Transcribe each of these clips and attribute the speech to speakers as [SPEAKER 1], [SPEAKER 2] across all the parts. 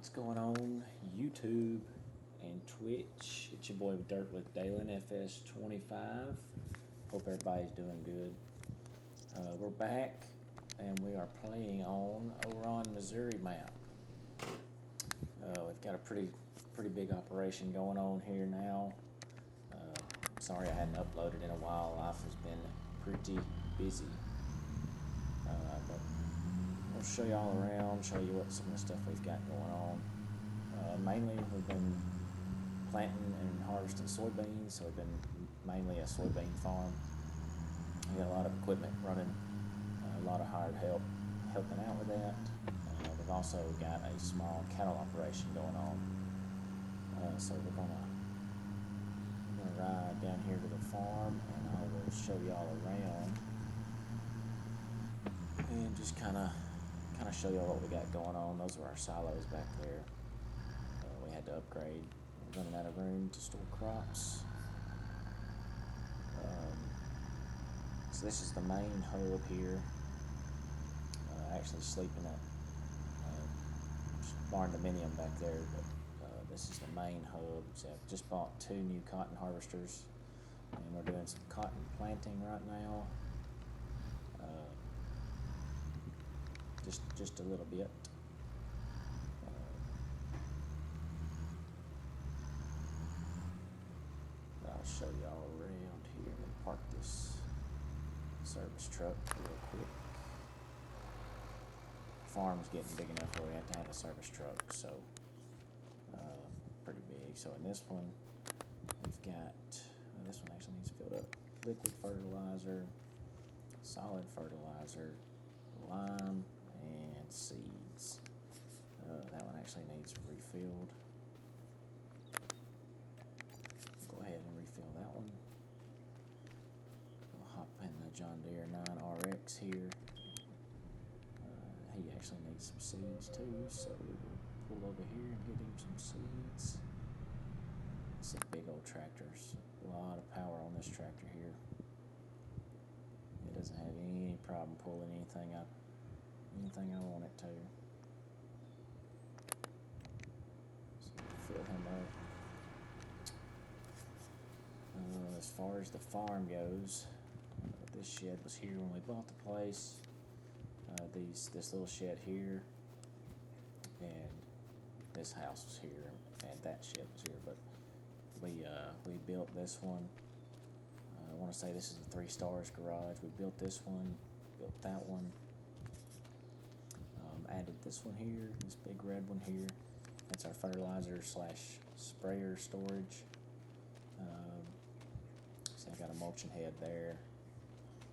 [SPEAKER 1] What's going on YouTube and Twitch? It's your boy Dirt with Dalen, FS25. Hope everybody's doing good. We're back and we are playing on Oran, Missouri map. We've got a pretty big operation going on here now. Sorry I hadn't uploaded in a while. Life has been pretty busy. But we'll show you all around, show you what some of the stuff we've got going on. Mainly we've been planting and harvesting soybeans, so we've been mainly a soybean farm. We got a lot of equipment running, a lot of hired help helping out with that. We've also got a small cattle operation going on. So we're gonna ride down here to the farm and I will show you all around and just kind of show you all what we got going on. Those are our silos back there. We had to upgrade. We're running out of room to store crops. So this is the main hub here. Actually sleeping at barn dominium back there, but this is the main hub. So I've just bought 2 new cotton harvesters and we're doing some cotton planting right now. Just a little bit. I'll show you all around here. Let me park this service truck real quick. Farm's getting big enough where we have to have a service truck, so pretty big. So in this one, we've got, this one actually needs filled up. Liquid fertilizer, solid fertilizer, lime, and seeds. That one actually needs refilled. Go ahead and refill that one. We'll hop in the John Deere 9RX here. He actually needs some seeds too, so we will pull over here and get him some seeds. It's a big old tractor. A lot of power on this tractor here. It doesn't have any problem pulling anything I want it to. So fill him up. As far as the farm goes, this shed was here when we bought the place. This little shed here, and this house was here, and that shed was here. But we built this one. I want to say this is a 3 stars garage. We built this one, built that one. Added this one here, this big red one here. That's our fertilizer / sprayer storage. So I got a mulching head there,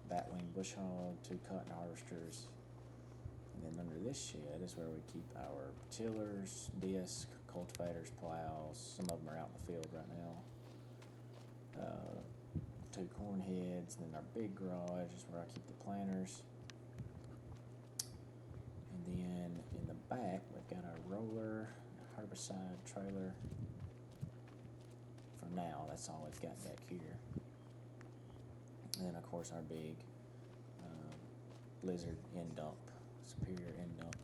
[SPEAKER 1] batwing bush hog, 2 cotton harvesters, and then under this shed is where we keep our tillers, disc, cultivators, plows. Some of them are out in the field right now. 2 corn heads, and then our big garage is where I keep the planters. And then in the back, we've got our roller, herbicide trailer. For now, that's all we've got back here. And then, of course, our big Blizzard end dump, Superior end dump.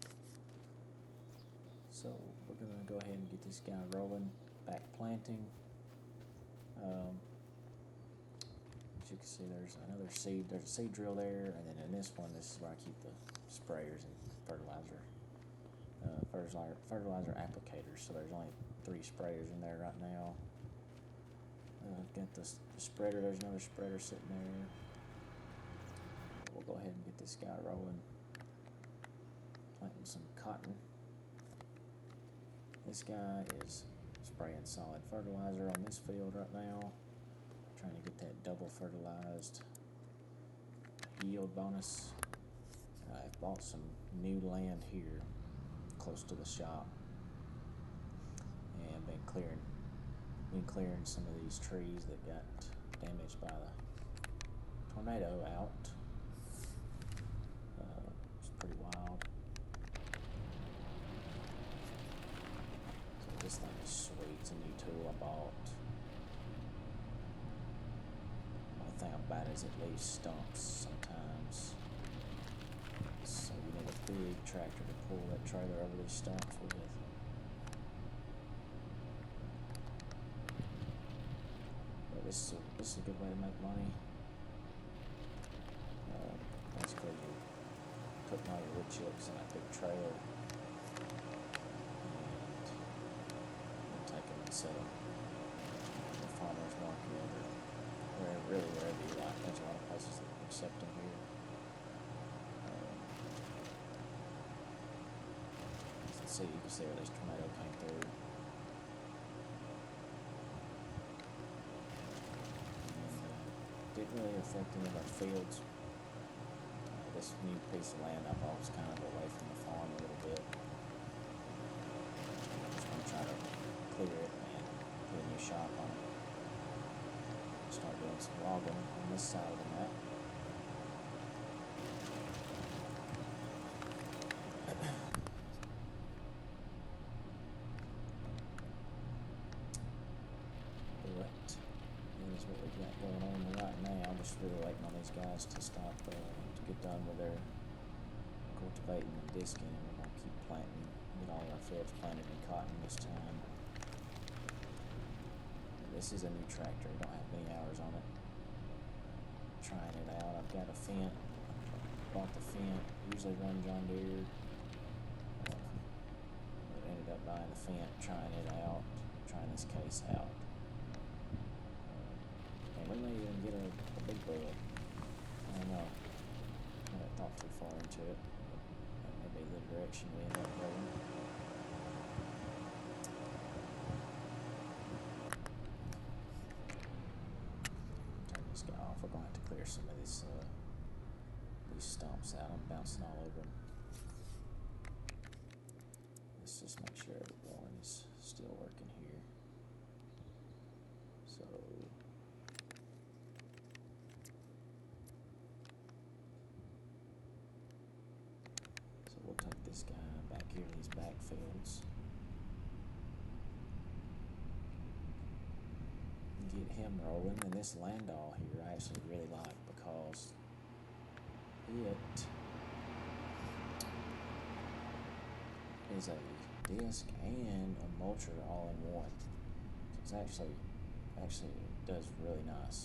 [SPEAKER 1] So we're going to go ahead and get this guy rolling, back planting. As you can see, there's a seed drill there, and then in this one, this is where I keep the sprayers and fertilizer applicators. So there's only 3 sprayers in there right now. I've got the spreader. There's another spreader sitting there. We'll go ahead and get this guy rolling. Planting some cotton. This guy is spraying solid fertilizer on this field right now. Trying to get that double fertilized yield bonus. I've bought some new land here close to the shop and been clearing some of these trees that got damaged by the tornado out. It's pretty wild. So this thing is sweet. It's a new tool I bought. The thing about it is it leaves stumps sometimes. So you need a big tractor to pull that trailer over these stumps with. this is a good way to make money. Basically, you put all your wood chips in that big trailer, and take them and sell them at the farmer's market or wherever you like. There's a lot of places that accept them here. You can see where this tornado came through. Didn't really affect any of our fields. This new piece of land I bought was kind of away from the farm a little bit. I'm just going to try to clear it and put a new shop on it. Start doing some logging on this side of the map. Going on right now. I'm just really waiting on these guys to stop to get done with their cultivating and disking, and we're going to keep planting, get all our fields planted in cotton this time. This is a new tractor, don't have many hours on it. Trying it out. I've got a Fent, bought the Fent, usually run John Deere, but ended up buying the Fent, trying it out, trying this case out. We may even get a big bud. I don't know. I haven't thought too far into it. That may be the direction we end up going. Turn this guy off. We're going to have to clear some of these stumps out. I'm bouncing all over them. Let's just make sure everyone is still working here. So we'll take this guy back here in these backfields and get him rolling. And this Landau here I actually really like because it is a disc and a mulcher all in one. So it's actually it does really nice.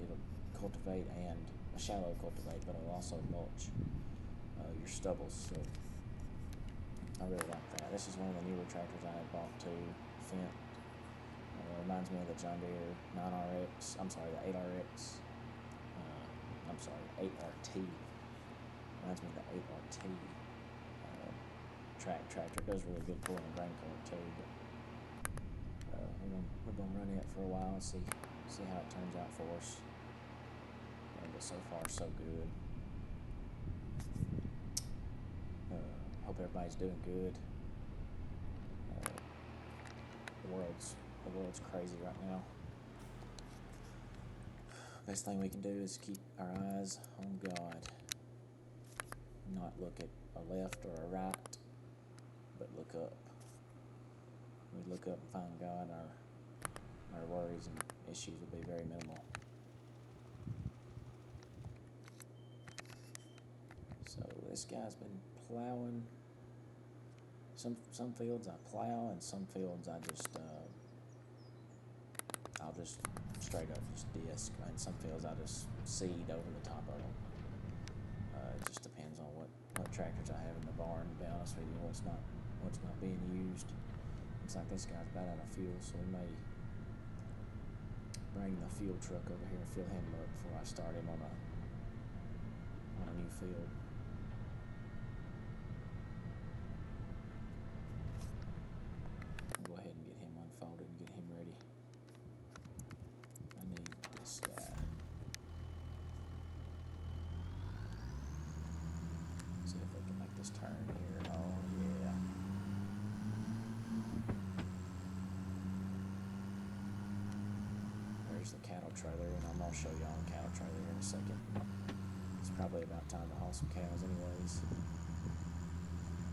[SPEAKER 1] It'll cultivate and a shallow cultivate, but it'll also mulch your stubbles. So I really like that. This is one of the newer tractors I had bought too. Fent. Reminds me of the John Deere 9RX. I'm sorry, the 8RX. I'm sorry, 8RT. Reminds me of the 8RT tractor. It does really good pulling a grain cart too. But we're gonna run it for a while and see how it turns out for us. But so far so good. Hope everybody's doing good. The world's crazy right now. Best thing we can do is keep our eyes on God. Not look at a left or a right, but look up. When we look up and find God, our worries and issues will be very minimal. So this guy's been plowing. Some fields I plow, and some fields I'll just straight up just disc, and some fields I just seed over the top of them. It just depends on what tractors I have in the barn. To be honest with you, what's not being used. Looks like this guy's about out of fuel, so we may bring the fuel truck over here and fill him up before I start him on a new field. I'll go ahead and get him unfolded and get him ready. I need this guy. See if we can make this turn here. Oh yeah. There's the cattle trailer, and I'm gonna show y'all the cattle trailer in a second. It's probably about time to haul some cows anyways.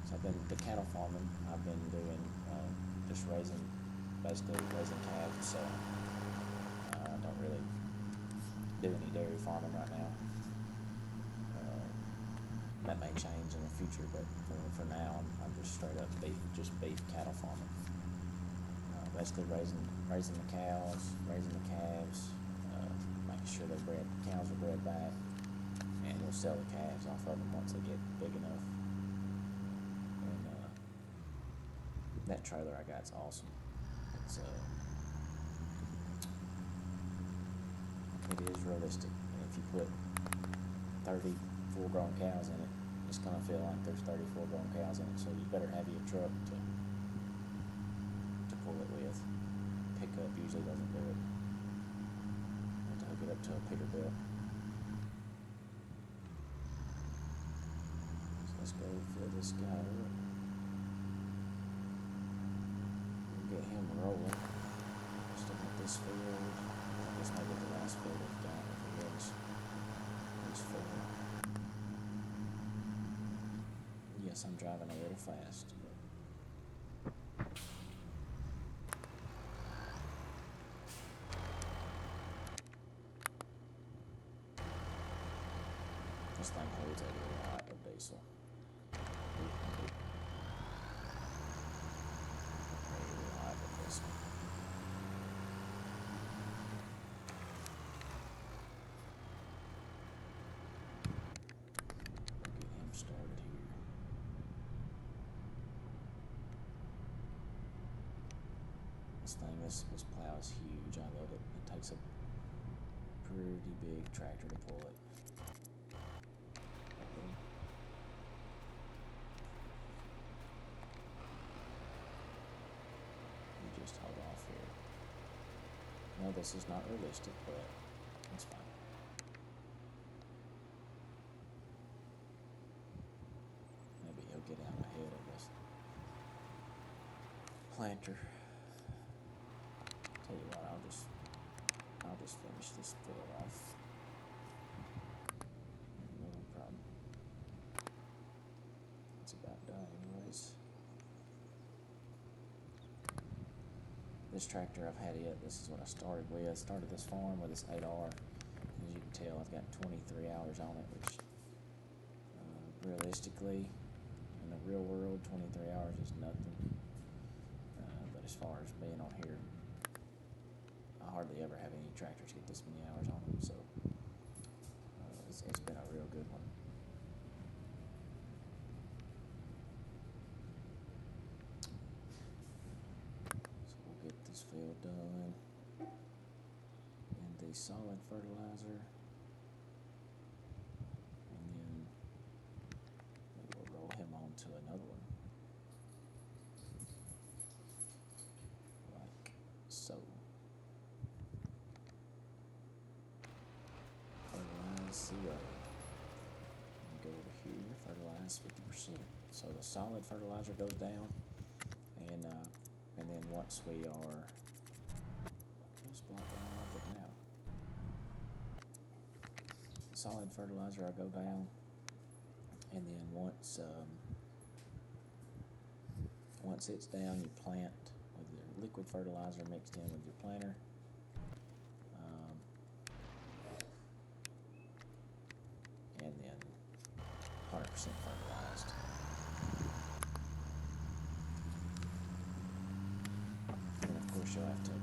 [SPEAKER 1] So the cattle farming I've been doing, just basically raising calves and selling. I don't really do any dairy farming right now. That may change in the future, but for now, I'm just straight up beef cattle farming. basically raising the cows, raising the calves, making sure the cows are bred back, and we'll sell the calves off of them once they get big enough. And that trailer I got's awesome. It is realistic, and if you put 30 full-grown cows in it, it's gonna feel like there's 30 full-grown cows in it. So you better have your truck to pull it with. Pickup usually doesn't do it. You have to hook it up to a Peterbilt. So let's go fill this guy up. We'll get him rolling. Just looking at this field. This might be the last field we've got over here. This field. Yes, I'm driving a little fast. This thing holds a lot of diesel. A lot of this one. Get him started here. This plow is huge. I love it. It takes a pretty big tractor to pull it. You just hold off here. No, this is not realistic, but it's fine. Maybe he'll get out ahead of this planter. Tell you what, I'll just finish this fill off. No problem. It's about done anyways. This tractor I've had it. This is what I started with. I started this farm with this 8R. As you can tell, I've got 23 hours on it, which realistically, in the real world, 23 hours is nothing. But as far as being on here, I hardly ever have any tractors get this many hours on them, so it's been a real good one. So we'll get this field done, and the solid fertilizer, and then we'll roll him onto another one, like so. Zero. And go over here, fertilize 50%. So the solid fertilizer goes down, and then once we are, let's block out of it now. Solid fertilizer will go down, and then once it's down, you plant with your liquid fertilizer mixed in with your planter. And then 100% fertilized. And of course you'll have to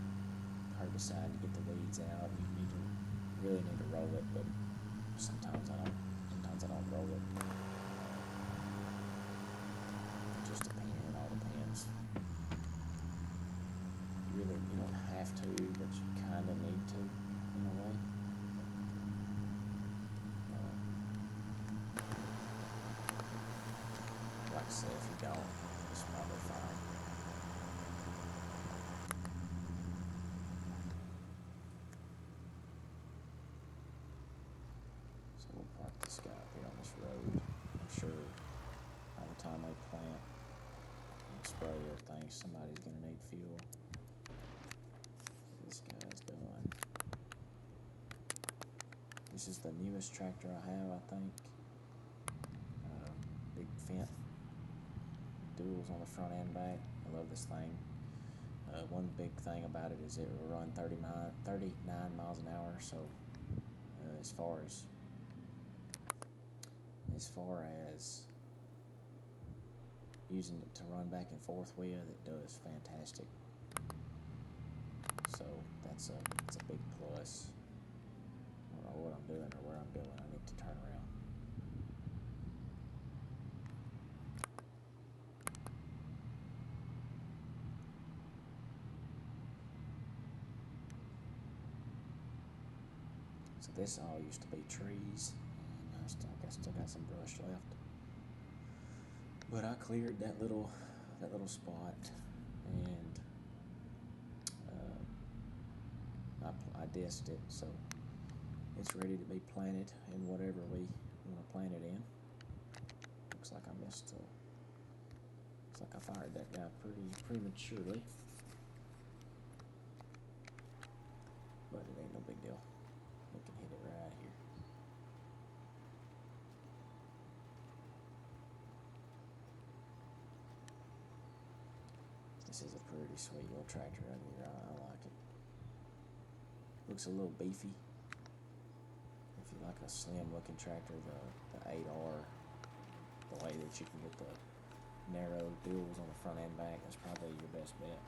[SPEAKER 1] herbicide to get the weeds out. You really need to roll it, but sometimes I don't roll it. It just depends. It all depends. You don't have to, but you kind of need to in a way. Like I said, if you don't, it's probably fine. So we'll park this guy up here on this road. I'm sure by the time they plant and spray everything, somebody's going to need fuel. This guy's done. This is the newest tractor I have, I think. Big Fent duals on the front and back. I love this thing. One big thing about it is it will run 39 miles an hour. So as far as using it to run back and forth with, it does fantastic. it's a big plus. I don't know what I'm doing or where I'm going. I need to turn around. So this all used to be trees. I still got some brush left. But I cleared that little spot, and I disked it, so it's ready to be planted in whatever we want to plant it in. Looks like I missed. Looks like I fired that guy pretty prematurely, but it ain't no big deal. We can hit it right here. This is a pretty sweet little tractor right here. I like it. Looks a little beefy. If you like a slim looking tractor, the 8R, the way that you can get the narrow duals on the front and back, that's probably your best bet.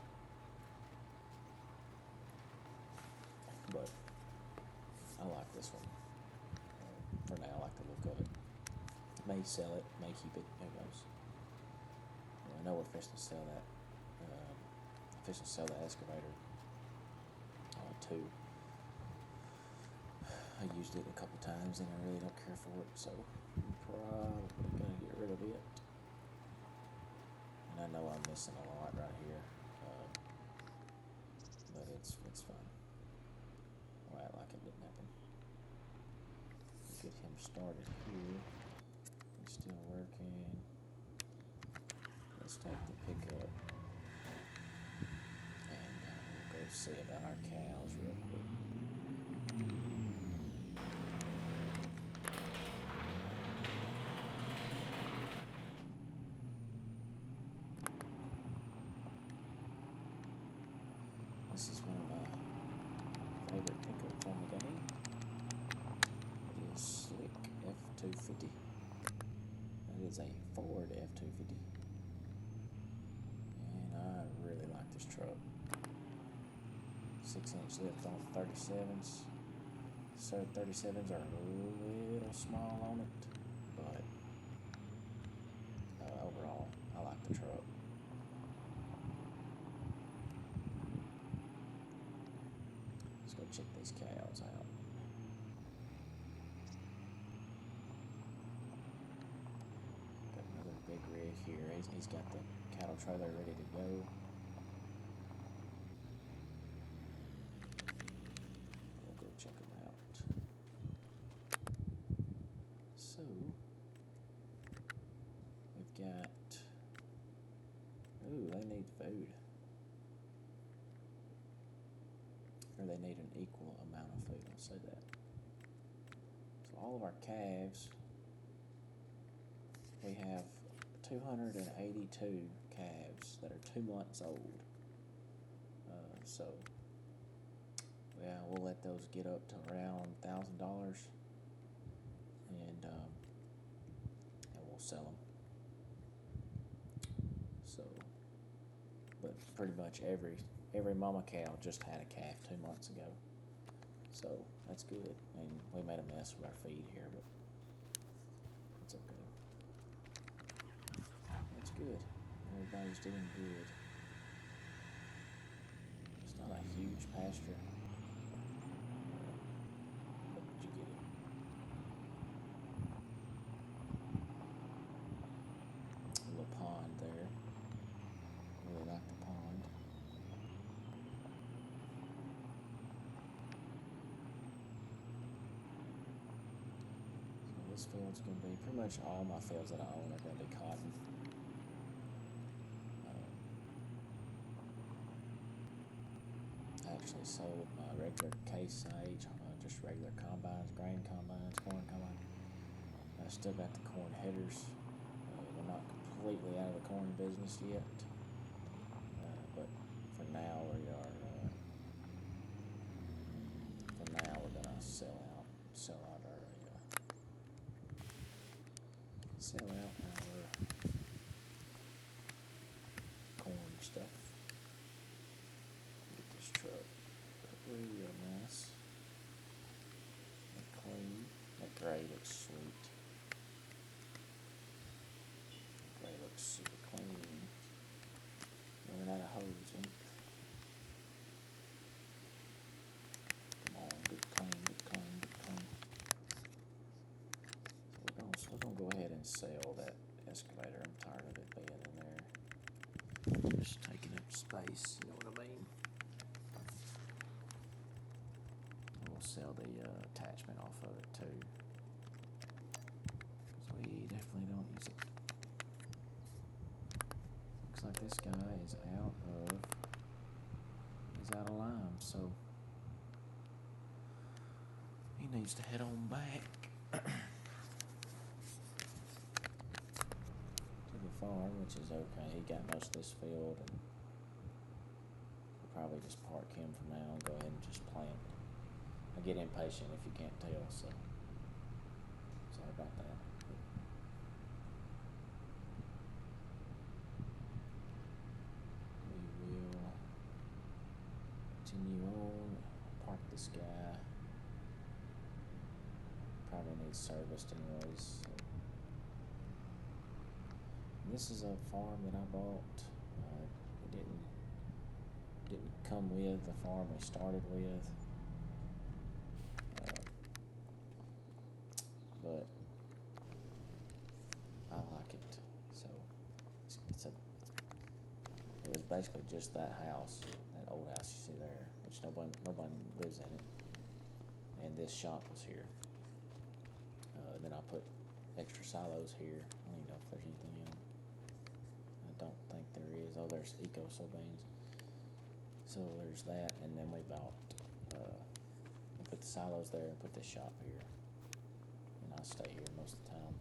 [SPEAKER 1] But I like this one. For now, I like the look of it. May sell it, may keep it. Who knows? I know we're fixing to sell that. Fixing to sell the excavator too. I used it a couple times and I really don't care for it, so I'm probably gonna get rid of it. And I know I'm missing a lot right here, but it's fine. I'll act like it didn't happen. Get him started here. He's still working. Let's take the pickup and we'll go see about our cows real quick. This is one of my favorite pickups on the game. It is Slick F250. It is a Ford F250. And I really like this truck. 6-inch lift on 37s. So 37s are a little small on it, but overall, I like the truck. Let's go check these cows out. Got another big rig here. He's got the cattle trailer ready to go. We'll go check them out. So we've got. Ooh, they need food. Or they need an equal amount of food, I'll say that. So all of our calves, we have 282 calves that are 2 months old. So yeah, we'll let those get up to around $1,000, and we'll sell them. So, but pretty much every mama cow just had a calf 2 months ago, so that's good. And we made a mess with our feed here, but it's okay. That's good. Everybody's doing good. It's not a huge pasture, but you get it. A little pond there. Really like the pond. This field's going to be pretty much all my fields that I own are going to be cotton. I actually sold my regular case sage, just regular combines, grain combines, corn combines. I still got the corn headers. We're not completely out of the corn business yet, but for now we're gonna sell out our corn stuff. Get this truck. Gray looks sweet. Gray looks super clean. Running out of hosing. Come on, good clean, good clean, good clean. So we're gonna go ahead and sell that excavator. I'm tired of it being in there. Just taking up space, you know what I mean? We'll sell the attachment off of it too. Because we definitely don't use it. Looks like this guy is out of lime, so he needs to head on back to the farm, which is okay. He got most of this field, and we'll probably just park him for now and go ahead and just plant. I get impatient if you can't tell, so sorry about that. We will continue on, park this guy. Probably needs serviced anyways. So. This is a farm that I bought. It didn't come with the farm we started with. But I like it. So it was basically just that house, that old house you see there, which nobody lives in it. And this shop was here. Then I put extra silos here. I don't even know if there's anything in them. I don't think there is. Oh, there's eco-soybeans. So there's that, and then we bought. We put the silos there and put this shop here. And I stay here most of the time.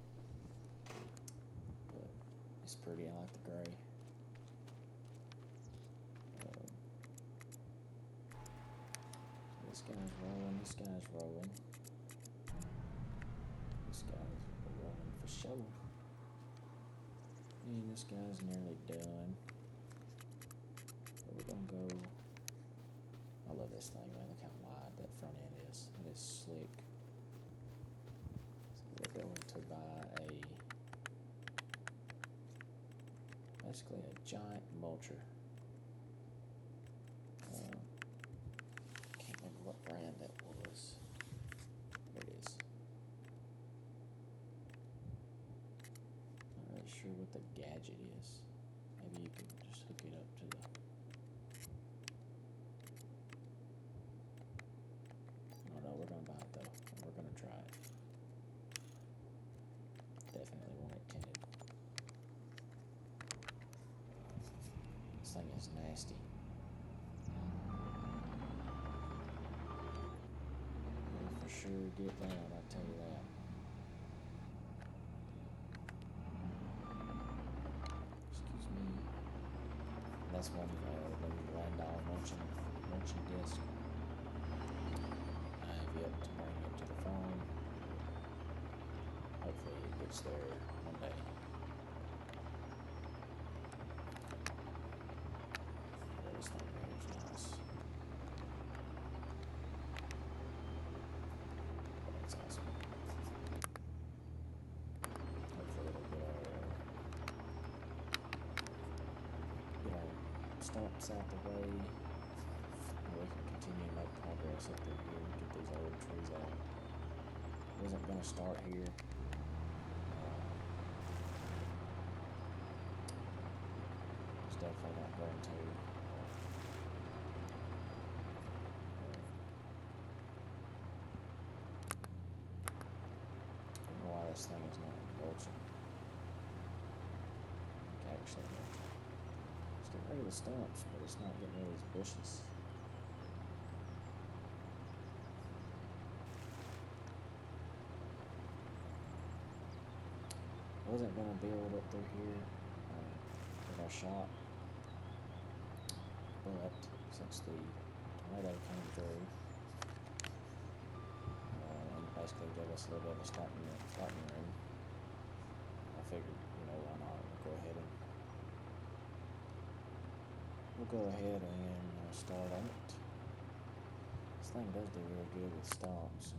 [SPEAKER 1] But it's pretty. I like the gray. This guy's rolling. This guy's rolling. This guy's rolling for sure. And this guy's nearly done. But we're gonna go. I love this thing, man. Look how wide that front end is. It is slick. So we're going to buy basically a giant mulcher. Can't remember what brand that was. There it is. Not really sure what the gadget is. Maybe you can just hook it up to the. Oh no, we're gonna buy it though. We're gonna try it. Definitely want it tinted. This thing is nasty. It'll for sure get down, I tell you that. Excuse me. That's one of the Landau munching disc. I have yet to bring it to the farm. Hopefully it gets there one day. This thing here is nice. That's awesome. Hopefully it'll get our stumps out the way. And we can continue to make progress up through here. Get these old trees out. Wasn't going to start here. It's definitely not going to. I don't know why this thing is not mulching. Actually mulching. It's getting rid of the stumps, but it's not getting rid of these bushes. I wasn't going to build up through here with our shop, but since the tornado came through and basically gave us a little bit of a starting room, I figured, why not? We'll go ahead and start on it. This thing does do really good with stumps.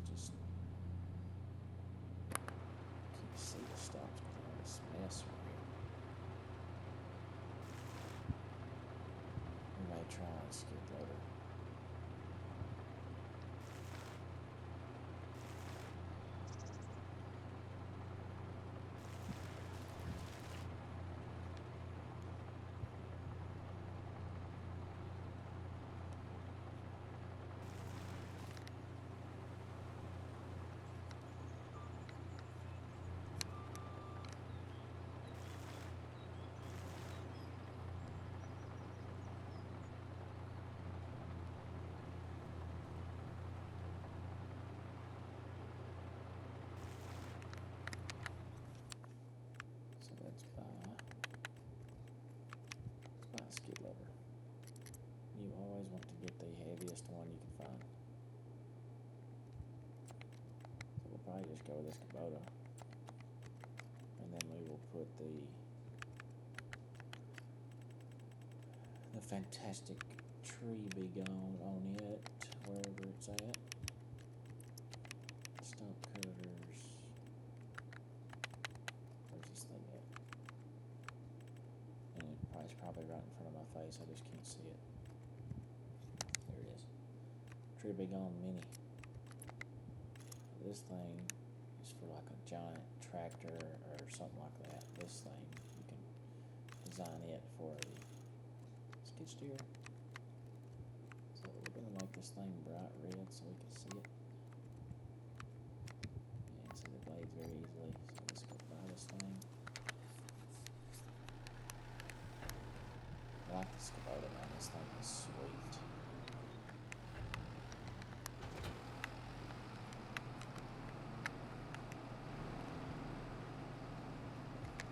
[SPEAKER 1] try a skid loader. Let's buy a skid loader. You always want to get the heaviest one you can find. So we'll probably just go with this Kubota. And then we will put the fantastic tree be gone on it, wherever it's at. Stump cutters. Where's this thing at? And it's probably right in front of my face. I just can't see it. There it is. Tree be gone mini. This thing is for like a giant tractor or something like that. This thing, you can design it for a skid steer. So we're going to make this thing bright red so we can see it. And see the blades very easily. So let's go buy this thing. I like this Kubota, man. This thing is sweet.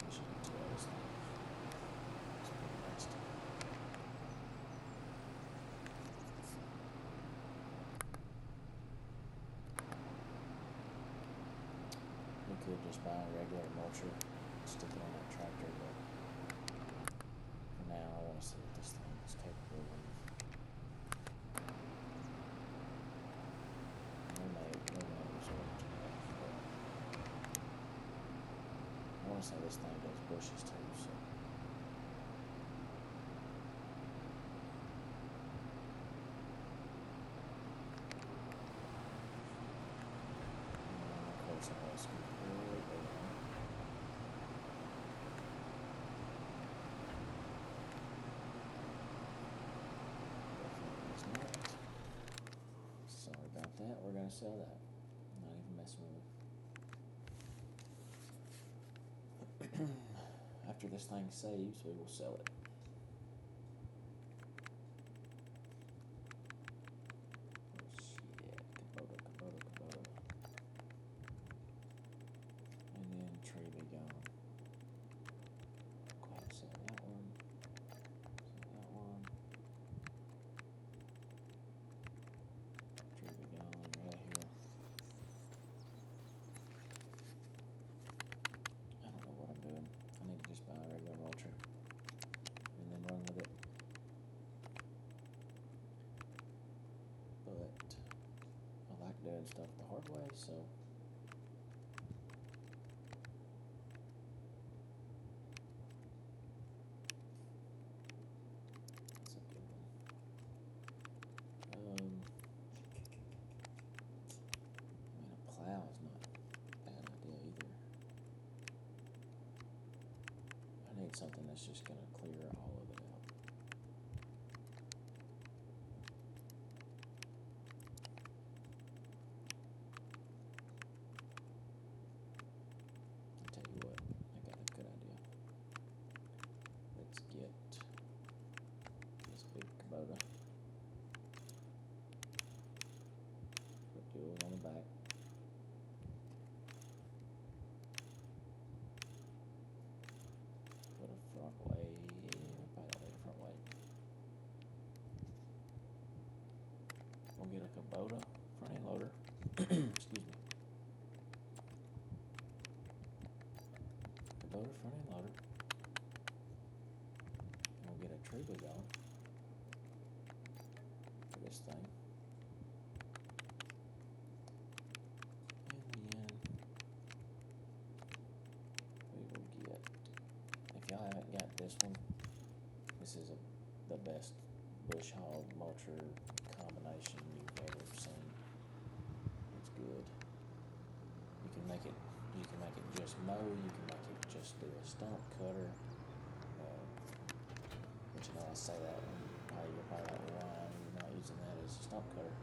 [SPEAKER 1] I should get two of those things. It's pretty nice. We could just buy a regular mulcher and stick it on that tractor, but for now I want to see what this thing is capable of. We may resort to that, but I want to say this thing does bushes too, so. Of course, I was really big on. Definitely is not. Sorry about that. We're gonna sell that. I'm not even messing with it. After this thing saves, we will sell it. Oh shit, Kubota. And then tree be gone. Go ahead and sell that one. Sell that one. Tree be gone right here. I don't know what I'm doing. I need to just buy a regular mulcher and then run with it. But I like doing stuff the hard way, so that's a good one. A plow is not a bad idea either. I need something that's just going to clear all of it out. I'll tell you what, I got a good idea. Let's get this big Kubota. Put duals on the back. Put a front way. Probably don't need a front way. We'll get a Kubota front end loader. Excuse me. Kubota front end loader. And we'll get a tree big on for this thing. And then we will get, if y'all haven't got this one, this is the best bush hog mulcher combination you've ever seen. It's good. You can make it just mow, you can make it just do a stump cutter. But you know, I say that when you're probably like, why you're not using that as a stump cutter.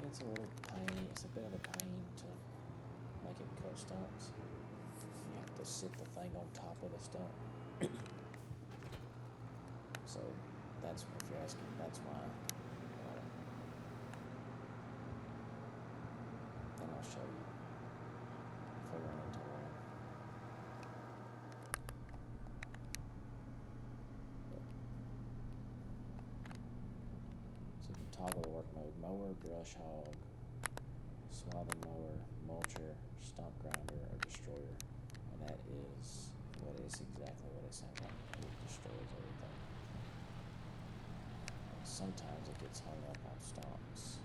[SPEAKER 1] It's a little pain, it's a bit of a pain to make it cut stumps. You have to sit the thing on top of the stump. So that's, if you're asking, that's why. Then I'll show you if I run into one. So you can toggle the work mode: mower, brush hog, swathing mower, mulcher, stump grinder, or destroyer. And that is exactly what it sounds like. It destroys everything. And sometimes it gets hung up on stumps.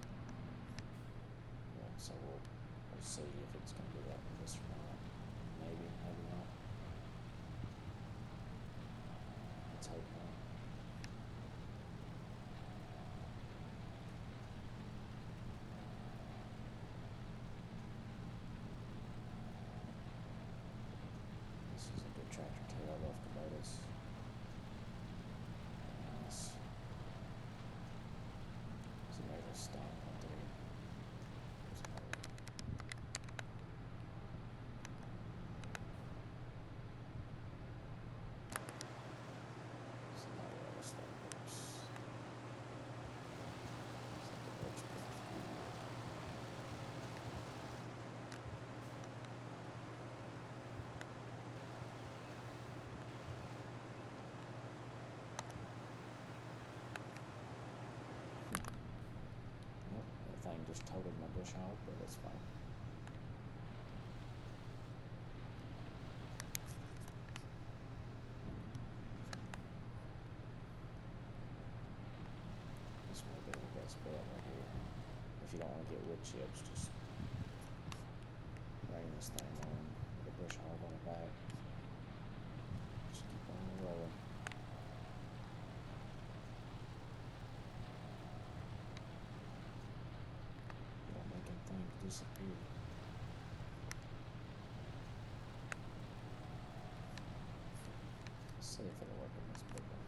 [SPEAKER 1] Yeah, so we'll see if it's going to do that with this or not. Maybe, maybe not. Let's hope not. This is a good tractor too. I love Kubotas. Nice. So there's a stump right there. There's a mower. So now where this thing works. Looks like it works pretty good. Yep, that thing just totaled my bush hog, but it's fine. This might be the best bet right here. If you don't want to get wood chips, just bring this thing on with a bush hog on the back. Just keep on rolling. Without making things disappear. Let's see if it'll work in this big one.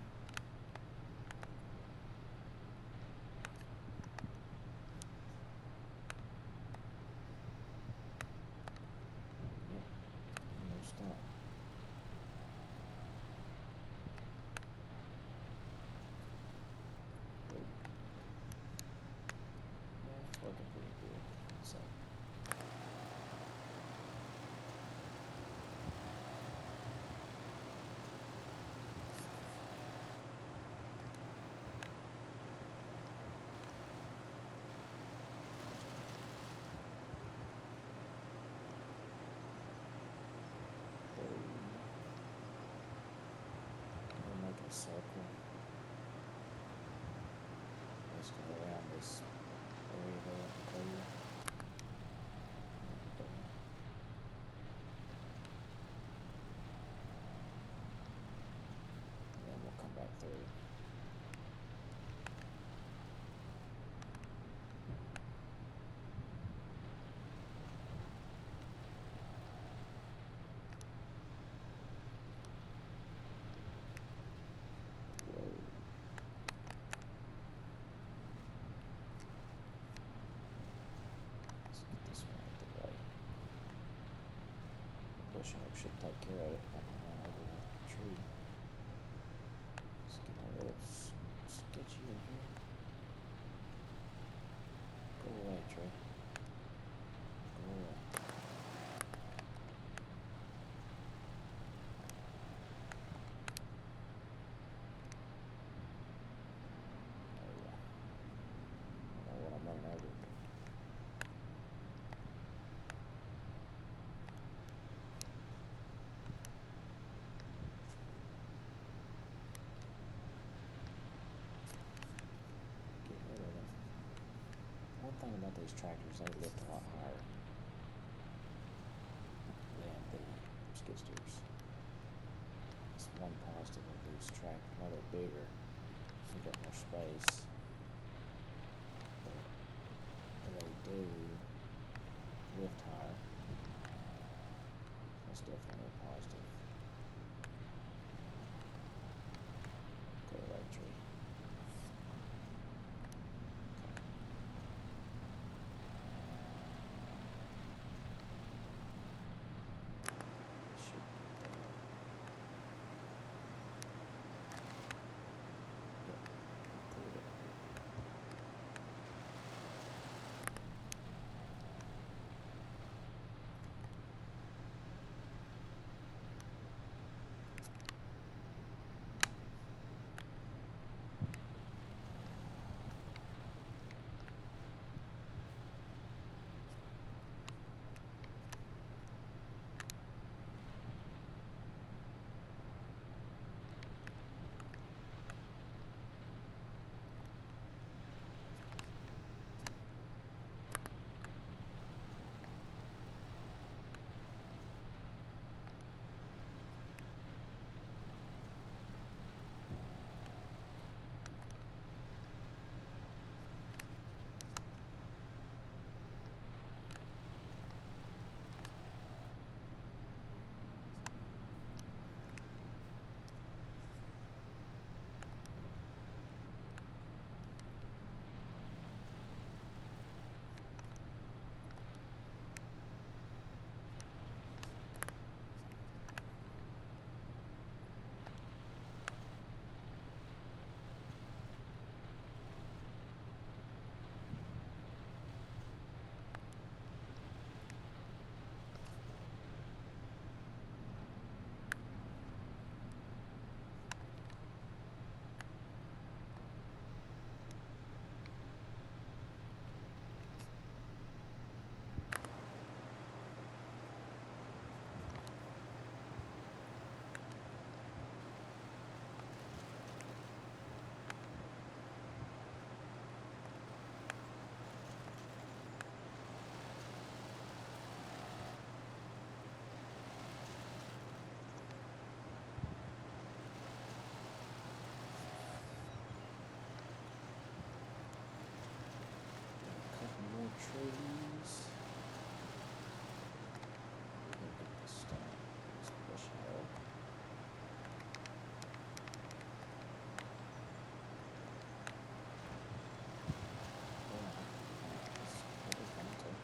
[SPEAKER 1] Yep, no stop. Good. Yeah, it's working pretty good. So. We'll make a circle. Let's go around this area there and clear. And then we'll come back through. Whoa. Let's get this one out the way. The bush hog should take care of it. I can run over the tree. Let's get a little sketchy in here. Go away, tree. Go away. Oh yeah. I don't know what I'm running over. Get rid of them. One thing about these tractors, they lift a lot higher than the skid steers. It's one positive of these tractors. While they're bigger, you got more space. But they do lift higher. That's definitely a positive. Go to that tree. Trees. Look at this stuff. This bush hole. Yeah, that's pretty fun too.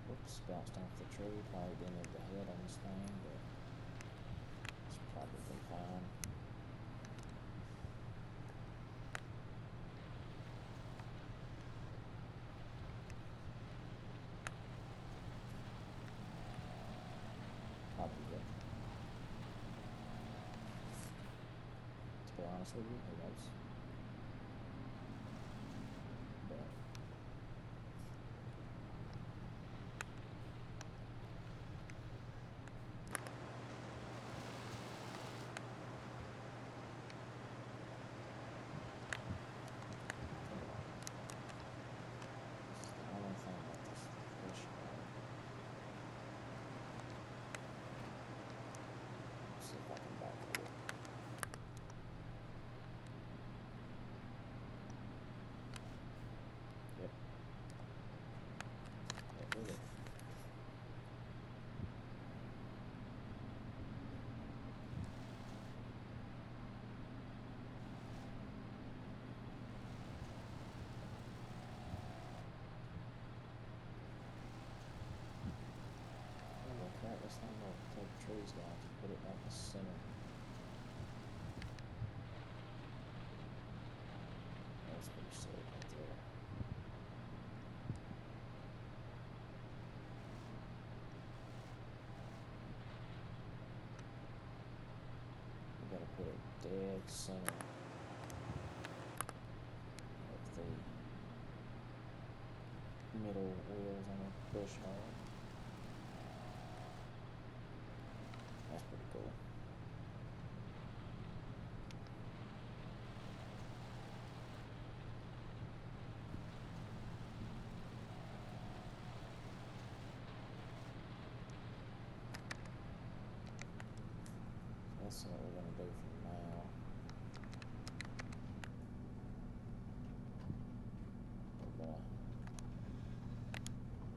[SPEAKER 1] Whoops, bounced off the tree. Probably didn't hit the head on this thing, but it's probably fine. Probably good. To be honest with you, who knows? But the only thing about this fish hole. See if I can back it. Yep. That did it. Holy crap, this thing will take trees down to put it back in the center. That's pretty sick right there. We gotta put it dead center of the middle wheels on the bush hole. So what we're gonna do from now, we're gonna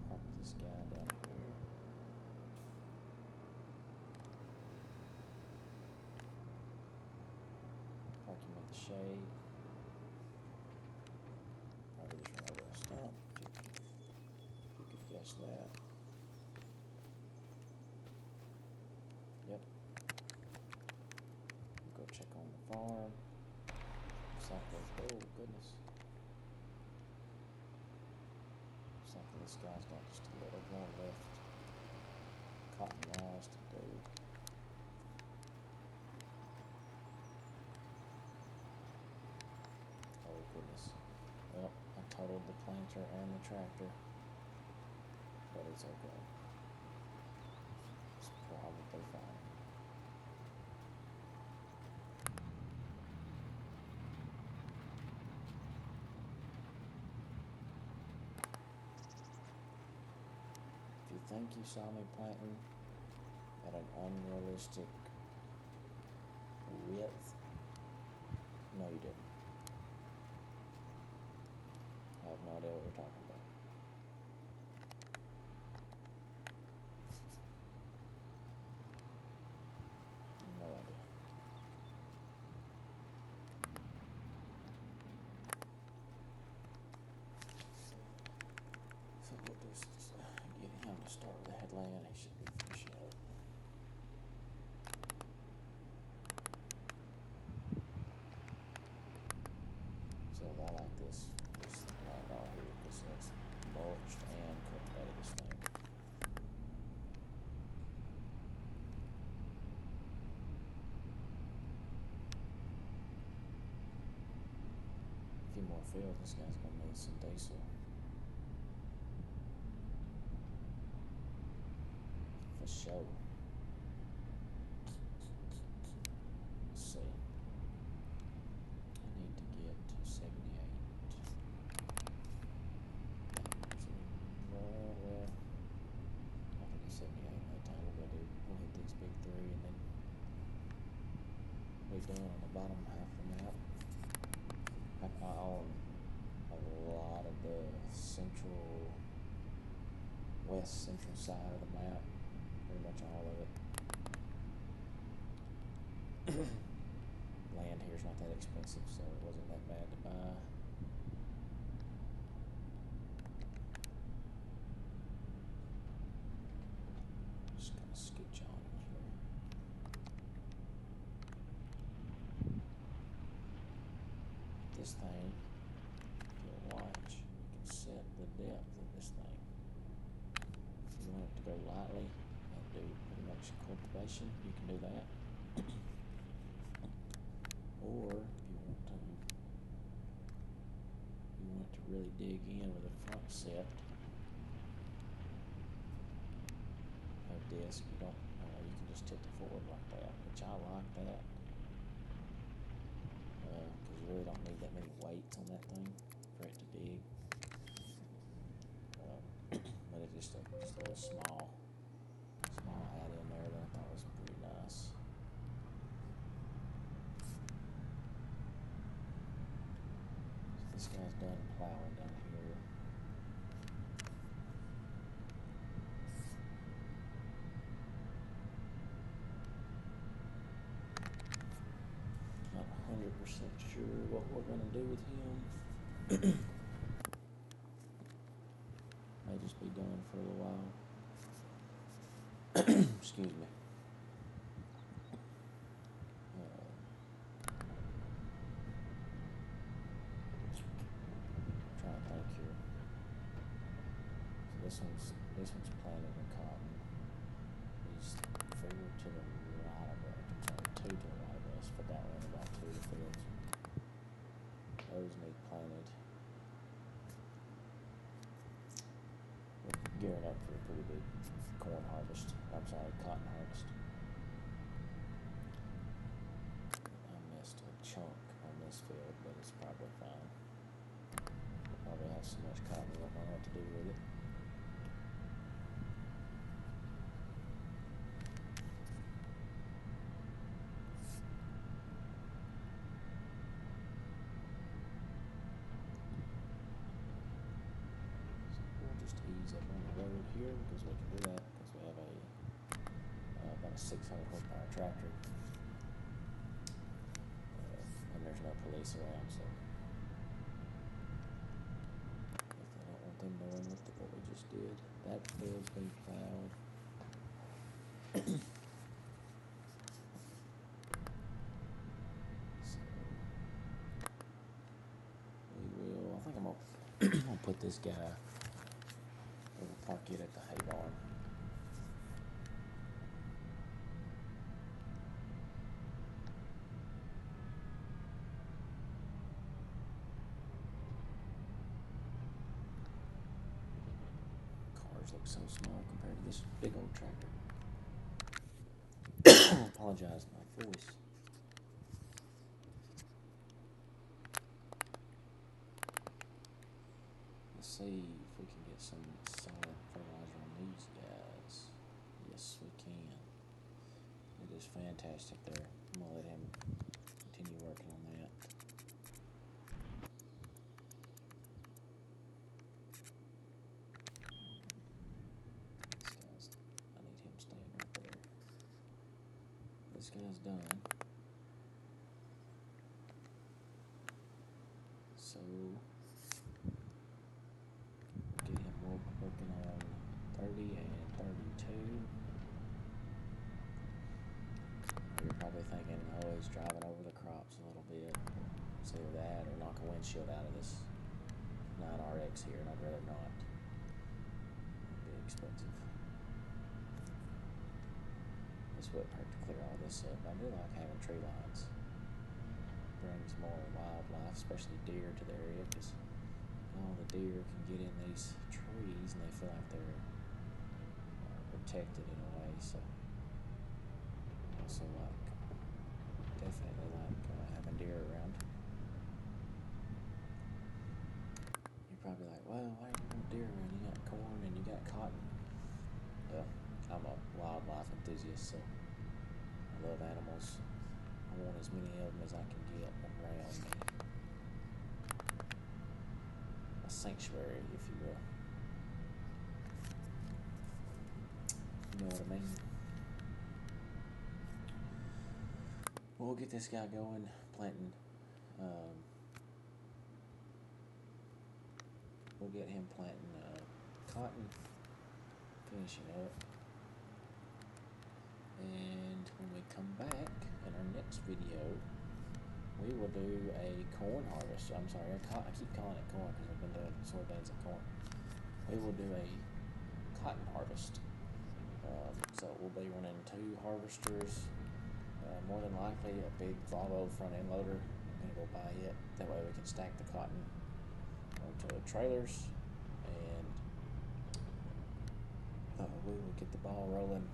[SPEAKER 1] park this guy down here. Park him in the shade. Probably just run over a stump. If you could guess that. Yep. Go check on the farm. Looks like there's, oh goodness. Looks like this guy's got just a little more left. Cotton wise to do. Oh goodness. Well, I totaled the planter and the tractor. But it's okay. It's probably fine. If you think you saw me planting at an unrealistic width, no you didn't. I have no idea what you're talking about. No idea. So we'll just get him to start with the headland. He should be finishing up. So I like this land out here because it's mulched and cultivated this thing. A few more fields, this guy's gonna need some diesel. For sure. Let's see. I need to get to 78. Well, I think it's 78 that time. We'll hit these big three and then we're done on the bottom half of the map. I own a lot of the west central side of the map, pretty much all of it. Land here's not that expensive, so it wasn't that bad to buy. Just gonna scooch on here. This thing, if you watch, you can set the depth of this thing. If you want it to go lightly and do pretty much cultivation, you can do that. Or if you want to really dig in with a front set of disc, you can just tip it forward like that, which I like that. Because you really don't need that many weights on that thing for it to dig. But it's just a little small hat in there that I thought was pretty nice. This guy's done plowing down here. Not 100% sure what we're gonna do with him. May just be done for a little while. Excuse me. Trying to think here. So this one's planted in cotton. These 4 to the right of us. Sorry, 2 to the right of us. For that one, about 2 fields. Those need planted. We're gearing up for a pretty big corn harvest. I'm sorry, cotton harvest. I missed a chunk on this field, but it's probably fine. Probably have so much cotton we don't know what to do with it. here because we can do that because we have about a 600 horsepower tractor. And there's no police around, so if they don't want them knowing what we just did. That field's been plowed. So we will, I think I'm gonna put this guy, we'll park it at the hay barn. Look so small compared to this big old tractor. I apologize, my voice. Let's see if we can get some solid fertilizer on these guys. Yes, we can. It is fantastic there. I'm gonna let him continue working on that. This guy's done. So get him working on 30 and 32. You're probably thinking, oh, he's driving over the crops a little bit. It's either that or knock a windshield out of this 9RX here, and I'd rather not. It'd be expensive. This wouldn't hurt to clear all this up. I do like having tree lines. Brings more wildlife, especially deer, to the area because all the deer can get in these trees and they feel like they're protected in a way. So I also definitely like having deer around. You're probably like, well, why do you want deer around? You got corn and you got cotton. Well, I'm a wildlife enthusiast, so I love animals. I want as many of them as I can get around me. A sanctuary, if you will. You know what I mean? We'll get this guy going, planting. We'll get him planting cotton, finishing up. And when we come back in our next video, we will do a corn harvest. I'm sorry, I keep calling it corn because I've been doing soybeans and corn. We will do a cotton harvest. So we'll be running 2 harvesters. More than likely a big Volvo front end loader. I'm going to go buy it. That way we can stack the cotton onto the trailers and we will get the ball rolling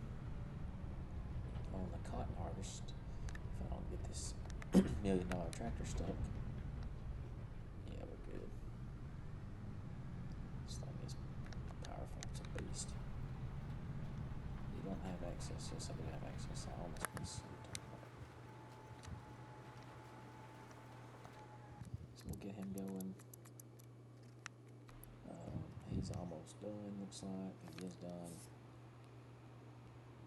[SPEAKER 1] on the cotton harvest. If I don't get this $1 million tractor stuck, yeah, we're good. This thing is powerful. It's a beast. You don't have access. Yes, I do have access. I almost missed it. So we'll get him going. He's almost done, looks like. He is done.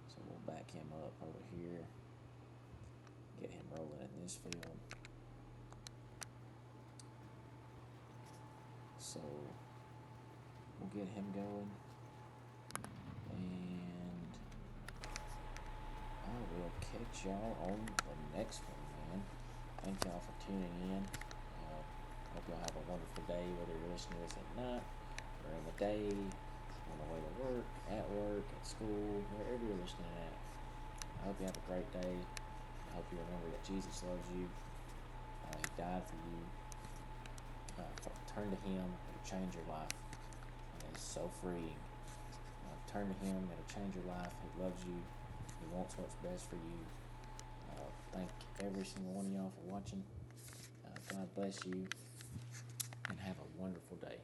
[SPEAKER 1] So we'll back him up over here. Get him rolling in this field. So we'll get him going. And I will catch y'all on the next one, man. Thank y'all for tuning in. Hope y'all have a wonderful day, whether you're listening to this at night or in the day, on the way to work, at school, wherever you're listening at. I hope you have a great day. I hope you remember that Jesus loves you. He died for you. Turn to Him. It'll change your life. It's so freeing. Turn to Him. It'll change your life. He loves you. He wants what's best for you. Thank every single one of y'all for watching. God bless you. And have a wonderful day.